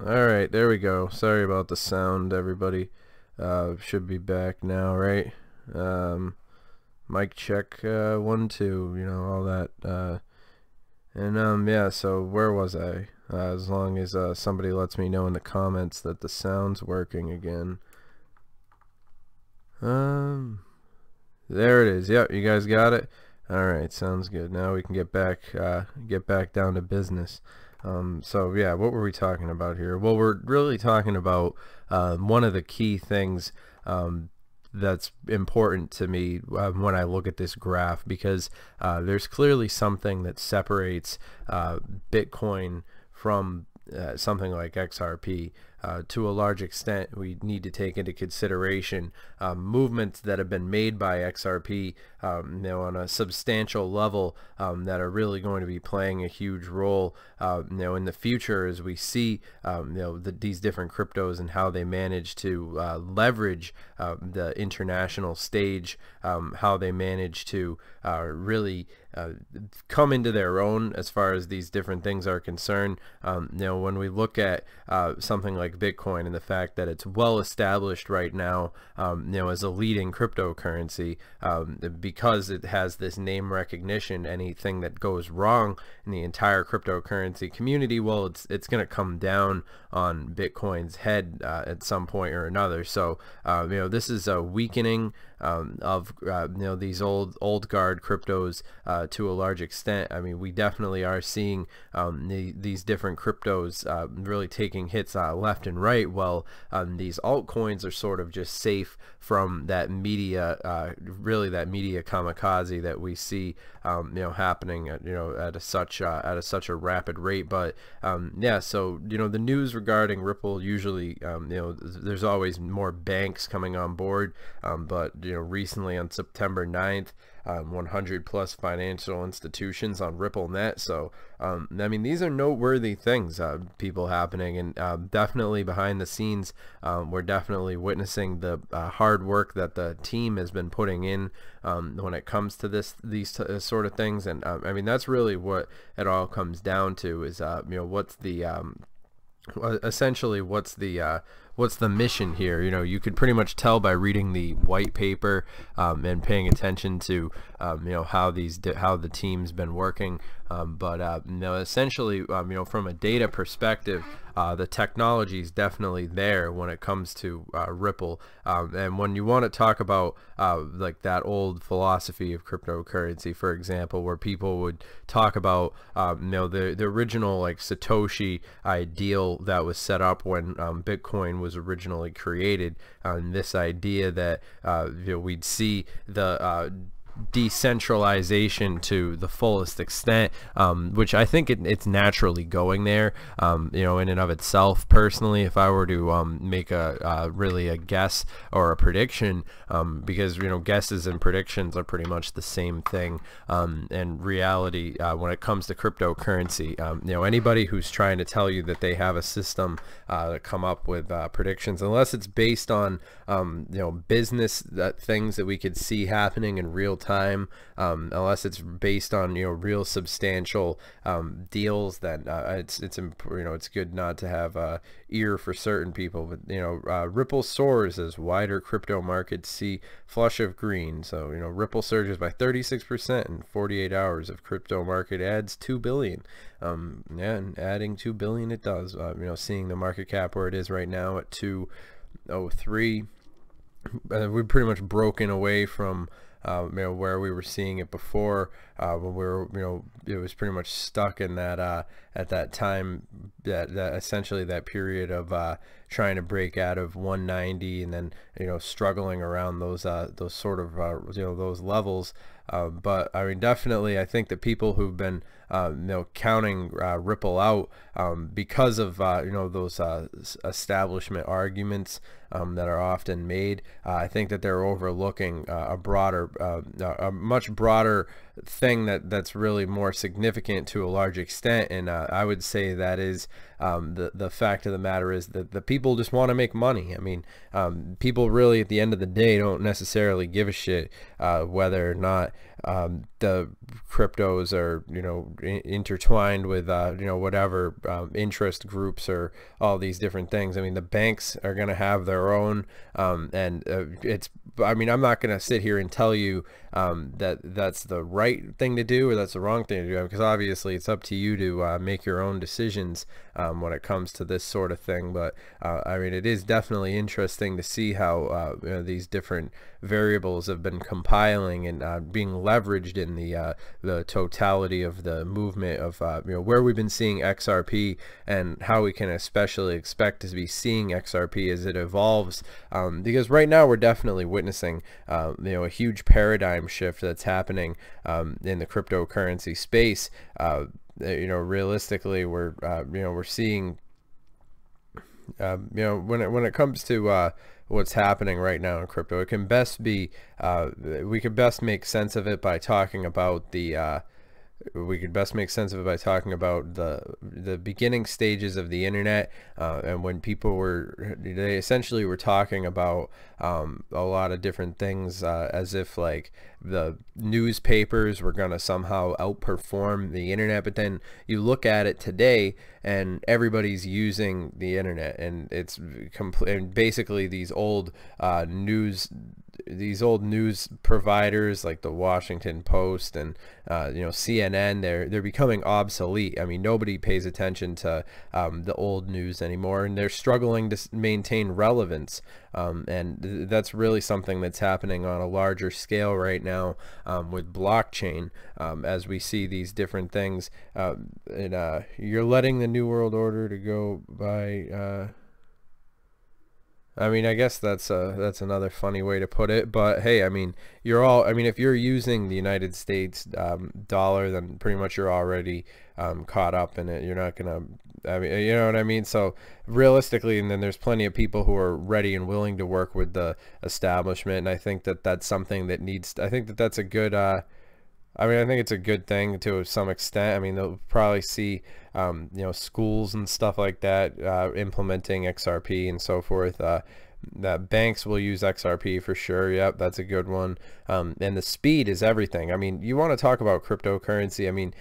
Alright, there we go. Sorry about the sound, everybody. Should be back now, right? Mic check, 1, 2, all that. Yeah, so where was I? As long as somebody lets me know in the comments that the sound's working again. There it is. Yep, you guys got it? Alright, sounds good. Now we can get back down to business. So yeah, what were we talking about here? Well, we're really talking about one of the key things that's important to me when I look at this graph, because there's clearly something that separates Bitcoin from something like XRP. To a large extent, we need to take into consideration movements that have been made by XRP, on a substantial level, that are really going to be playing a huge role, in the future, as we see, these different cryptos and how they manage to leverage the international stage, how they manage to really come into their own as far as these different things are concerned. When we look at something like Bitcoin and the fact that it's well established right now, as a leading cryptocurrency, because it has this name recognition. Anything that goes wrong in the entire cryptocurrency community, well, it's going to come down on Bitcoin's head at some point or another. So this is a weakening of these old guard cryptos to a large extent. I mean, we definitely are seeing these different cryptos really taking hits left and right, while these altcoins are sort of just safe from that media, really that media kamikaze that we see happening at such a rapid rate. But yeah, so the news regarding Ripple, usually there's always more banks coming on board, but recently on September 9th, 100 plus financial institutions on RippleNet. So I mean, these are noteworthy things, people happening, and definitely behind the scenes, we're definitely witnessing the hard work that the team has been putting in when it comes to these sort of things. And I mean, that's really what it all comes down to, is what's the essentially what's the mission here. You could pretty much tell by reading the white paper and paying attention to how the team's been working, but essentially, from a data perspective, the technology is definitely there when it comes to Ripple, and when you want to talk about like that old philosophy of cryptocurrency, for example, where people would talk about the original, like, Satoshi ideal that was set up when Bitcoin was originally created, this idea that we'd see the decentralization to the fullest extent, which I think it's naturally going there, in and of itself. Personally, if I were to make really a guess or a prediction, because guesses and predictions are pretty much the same thing, and reality, when it comes to cryptocurrency, anybody who's trying to tell you that they have a system to come up with predictions, unless it's based on business things that we could see happening in real time, unless it's based on real substantial deals, then it's good not to have ear for certain people. But Ripple soars as wider crypto markets see flush of green. So Ripple surges by 36% in 48 hours of crypto market adds 2 billion. Yeah, and adding 2 billion it does. Seeing the market cap where it is right now at 203, we've pretty much broken away from where we were seeing it before, when we were, it was pretty much stuck in that at that time, that essentially that period of trying to break out of 190, and then struggling around those sort of those levels. But I mean, definitely, I think that people who've been counting Ripple out because of those establishment arguments that are often made, I think that they're overlooking a much broader thing that's really more significant to a large extent. And I would say that is the fact of the matter is that the people just want to make money. I mean, people really, at the end of the day, don't necessarily give a shit whether or not the cryptos are, you know, intertwined with, you know, whatever interest groups or all these different things. I mean, the banks are going to have their own, and I mean, I'm not going to sit here and tell you that that's the right thing to do or that's the wrong thing to do, because obviously it's up to you to make your own decisions when it comes to this sort of thing. But I mean, it is definitely interesting to see how you know, these different variables have been compiling and being leveraged in the totality of the movement of you know, where we've been seeing XRP and how we can especially expect to be seeing XRP as it evolves, because right now we're definitely witnessing you know, a huge paradigm shift that's happening in the cryptocurrency space. You know, realistically, we're you know, we're seeing you know, when it comes to what's happening right now in crypto, it can best be we could best make sense of it by talking about the the beginning stages of the internet, and when people were, they essentially were talking about a lot of different things, as if like the newspapers were going to somehow outperform the internet. But then you look at it today and everybody's using the internet, and it's and basically these old news providers like the Washington Post and you know, CNN, they're becoming obsolete. I mean, nobody pays attention to the old news anymore, and they're struggling to maintain relevance, and that's really something that's happening on a larger scale right now with blockchain, as we see these different things, and you're letting the New World Order to go by. I mean, I guess that's another funny way to put it, but hey, I mean, I mean, if you're using the United States dollar, then pretty much you're already caught up in it. You're not gonna, I mean, you know what I mean? So realistically, and then there's plenty of people who are ready and willing to work with the establishment, and I think that that's something that needs, I think that that's a good, I mean, I think it's a good thing to some extent. I mean, they'll probably see, you know, schools and stuff like that implementing XRP and so forth. That banks will use XRP for sure. Yep, that's a good one. And the speed is everything. I mean, you want to talk about cryptocurrency. I mean,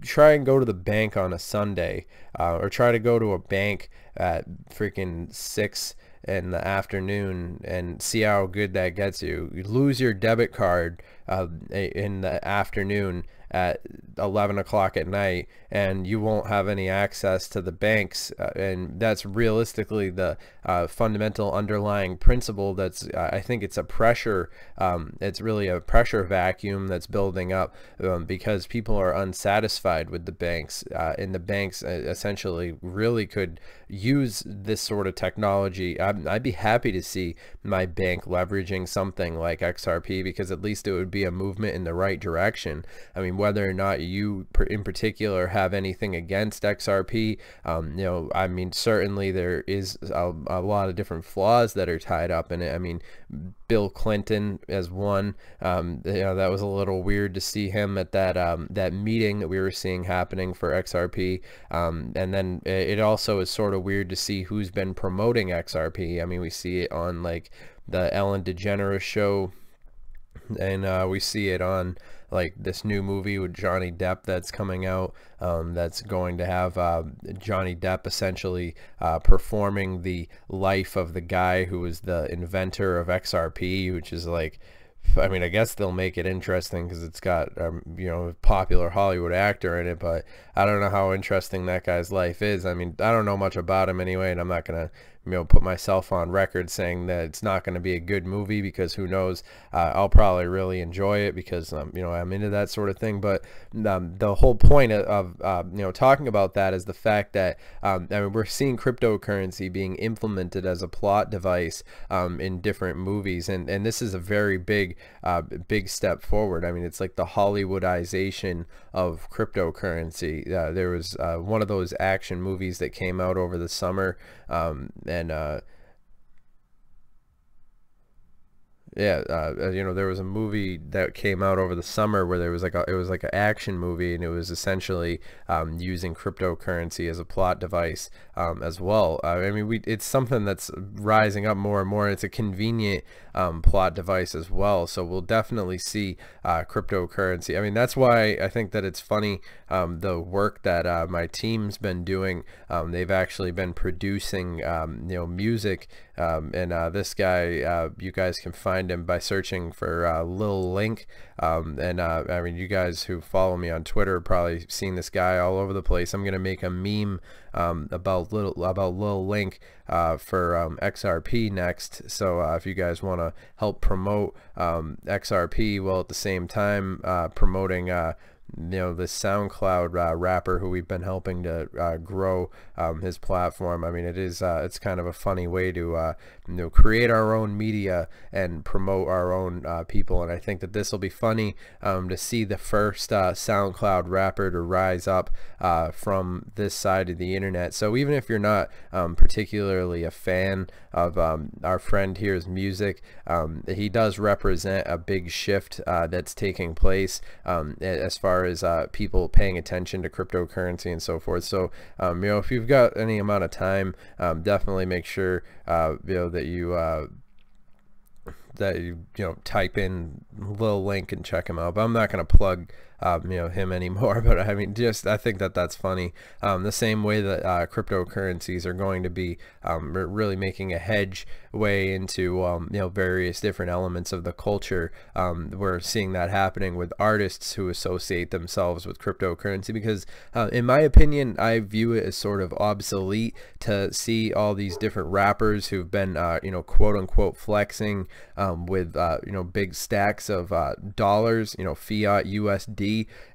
try and go to the bank on a Sunday, or try to go to a bank at freaking 6 in the afternoon and see how good that gets you. You lose your debit card in the afternoon at 11 o'clock at night, and you won't have any access to the banks, and that's realistically the fundamental underlying principle. That's I think it's a pressure, it's really a pressure vacuum that's building up, because people are unsatisfied with the banks, and the banks essentially really could use this sort of technology. I'd be happy to see my bank leveraging something like XRP, because at least it would be a movement in the right direction. I mean, whether or not you in particular have anything against XRP, you know, I mean, certainly there is a lot of different flaws that are tied up in it. I mean, Bill Clinton as one, you know, that was a little weird to see him at that that meeting that we were seeing happening for XRP, and then it also is sort of weird to see who's been promoting XRP. I mean, we see it on like the Ellen DeGeneres show, and we see it on like this new movie with Johnny Depp that's coming out, that's going to have Johnny Depp essentially performing the life of the guy who was the inventor of XRP, which is like, I mean, I guess they'll make it interesting because it's got you know, a popular Hollywood actor in it, but I don't know how interesting that guy's life is. I mean, I don't know much about him anyway, and I'm not gonna, you know, put myself on record saying that it's not going to be a good movie, because who knows, I'll probably really enjoy it because you know, I'm into that sort of thing. But the whole point of you know, talking about that is the fact that I mean, we're seeing cryptocurrency being implemented as a plot device in different movies, and this is a very big step forward. I mean, it's like the Hollywoodization of cryptocurrency. There was one of those action movies that came out over the summer, and Yeah, you know, there was a movie that came out over the summer where there was like it was like an action movie, and it was essentially using cryptocurrency as a plot device as well. I mean, it's something that's rising up more and more. It's a convenient plot device as well. So we'll definitely see cryptocurrency. I mean, that's why I think that it's funny, the work that my team's been doing. They've actually been producing, you know, music. And this guy, you guys can find him by searching for Lil Link. I mean, you guys who follow me on Twitter probably seen this guy all over the place. I'm gonna make a meme about Lil Link for XRP next. So if you guys want to help promote XRP while at the same time promoting you know, this SoundCloud rapper who we've been helping to grow his platform. I mean, it's kind of a funny way to you know, create our own media and promote our own people. And I think that this will be funny to see the first SoundCloud rapper to rise up from this side of the internet. So even if you're not particularly a fan of our friend here's music, he does represent a big shift that's taking place as far as people paying attention to cryptocurrency and so forth. So you know, if you've got any amount of time, definitely make sure you know, that you know, type in Lil Link and check him out. But I'm not going to plug you know, him anymore. But I mean, I think that that's funny. The same way that cryptocurrencies are going to be really making a hedge way into you know, various different elements of the culture. We're seeing that happening with artists who associate themselves with cryptocurrency, because in my opinion, I view it as sort of obsolete to see all these different rappers who've been you know, quote unquote flexing with you know, big stacks of dollars, you know, fiat USD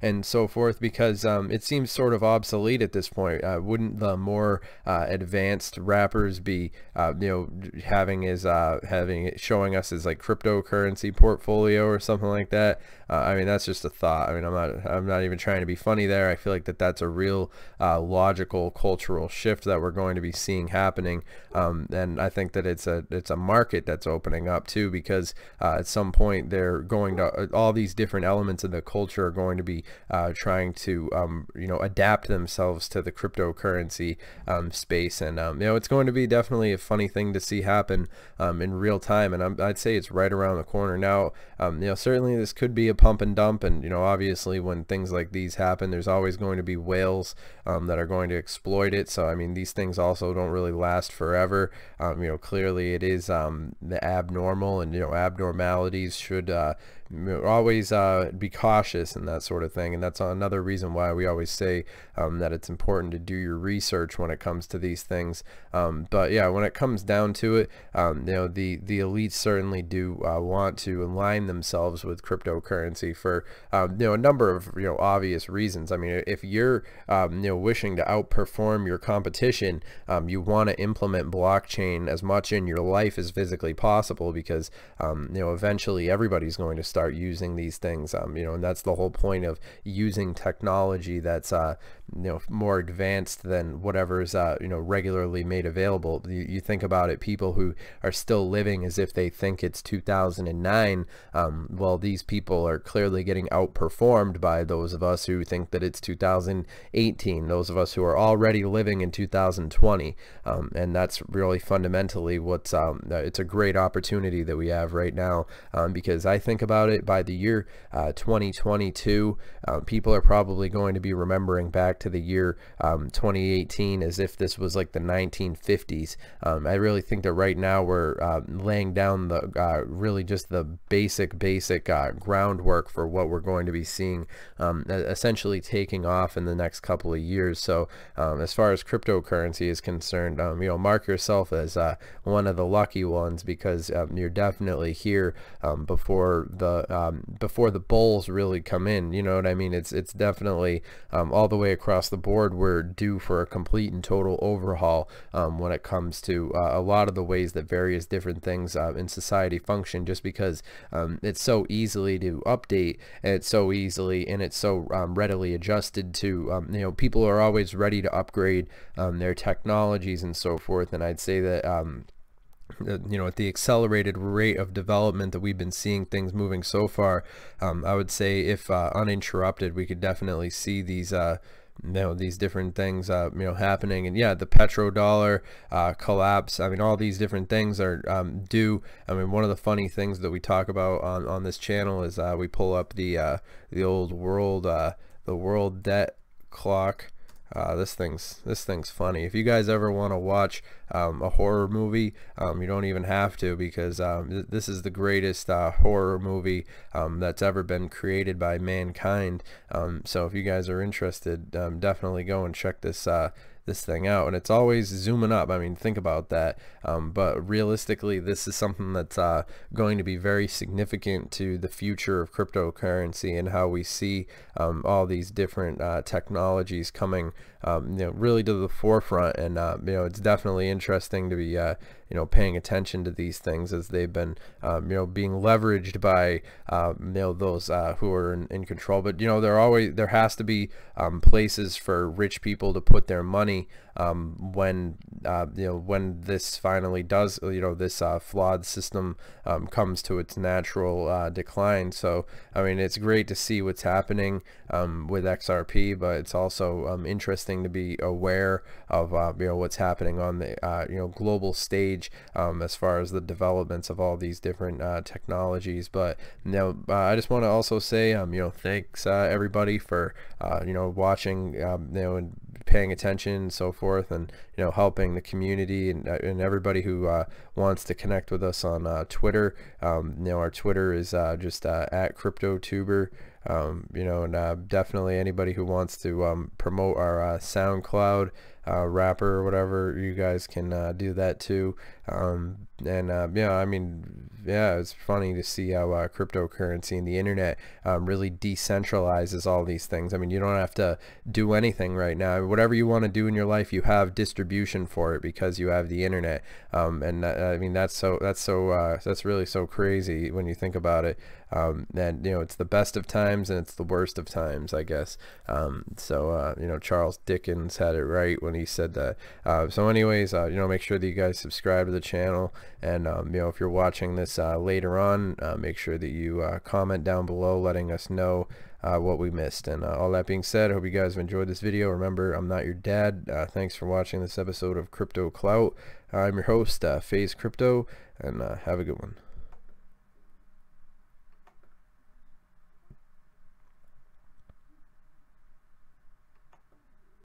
and so forth, because it seems sort of obsolete at this point. Wouldn't the more advanced rappers be you know, having it showing us as like cryptocurrency portfolio or something like that? I mean, that's just a thought. I mean, I'm not even trying to be funny there. I feel like that's a real logical cultural shift that we're going to be seeing happening, and I think that it's a market that's opening up too, because at some point they're going to, all these different elements of the culture are going to be trying to you know, adapt themselves to the cryptocurrency space. And you know, it's going to be definitely a funny thing to see happen in real time, and I'd say it's right around the corner now. You know, certainly this could be a pump and dump, and you know, obviously when things like these happen, there's always going to be whales that are going to exploit it. So I mean, these things also don't really last forever. You know, clearly it is the abnormal, and you know, abnormalities should always be cautious and that sort of thing. And that's another reason why we always say that it's important to do your research when it comes to these things. But yeah, when it comes down to it, you know, the elites certainly do want to align themselves with cryptocurrency for you know, a number of, you know, obvious reasons. I mean, if you're you know, wishing to outperform your competition, you want to implement blockchain as much in your life as physically possible, because you know, eventually everybody's going to start using these things, you know, and that's the whole point of using technology that's you know, more advanced than whatever is you know, regularly made available. You think about it, people who are still living as if they think it's 2009, well, these people are clearly getting outperformed by those of us who think that it's 2018, those of us who are already living in 2020, and that's really fundamentally what's it's a great opportunity that we have right now, because I think about it, by the year 2022, people are probably going to be remembering back to the year 2018 as if this was like the 1950s. I really think that right now we're laying down the really just the basic groundwork for what we're going to be seeing essentially taking off in the next couple of years. So as far as cryptocurrency is concerned, you know, mark yourself as one of the lucky ones, because you're definitely here before the bulls really come in. You know what I mean? It's definitely all the way across the board, we're due for a complete and total overhaul when it comes to a lot of the ways that various different things in society function, just because it's so easily to update, and it's so readily adjusted to, you know, people are always ready to upgrade their technologies and so forth. And I'd say that at the accelerated rate of development that we've been seeing things moving so far, I would say if uninterrupted, we could definitely see these these different things happening. And yeah, the petrodollar collapse, I mean, all these different things are due. I mean, one of the funny things that we talk about on this channel is we pull up the old world the world debt clock. This thing's funny. If you guys ever want to watch a horror movie, you don't even have to, because this is the greatest horror movie that's ever been created by mankind. So if you guys are interested, definitely go and check this thing out. And it's always zooming up. I mean, think about that. But realistically, this is something that's going to be very significant to the future of cryptocurrency and how we see all these different technologies coming really to the forefront. And it's definitely interesting to be paying attention to these things as they've been being leveraged by those who are in control. But there has to be places for rich people to put their money when this finally does, this flawed system comes to its natural decline. So I mean, it's great to see what's happening with XRP, but it's also interesting to be aware of what's happening on the global stage as far as the developments of all these different technologies. But I just want to also say thanks everybody for watching and paying attention and so forth, and helping the community and everybody who wants to connect with us on Twitter. Our Twitter is just at CryptoTuber. And definitely anybody who wants to promote our SoundCloud rapper or whatever, you guys can do that too. I mean, it's funny to see how cryptocurrency and the internet really decentralizes all these things. I mean, you don't have to do anything right now. Whatever you want to do in your life, you have distribution for it because you have the internet. I mean, that's really so crazy when you think about it. And it's the best of times and it's the worst of times, I guess. Charles Dickens had it right when he said that. So anyways, make sure that you guys subscribe to the channel, and if you're watching this later on, make sure that you comment down below letting us know what we missed. And all that being said, I hope you guys have enjoyed this video. Remember, I'm not your dad. Thanks for watching this episode of Crypto Clout. I'm your host, FaZe Crypto, and have a good one.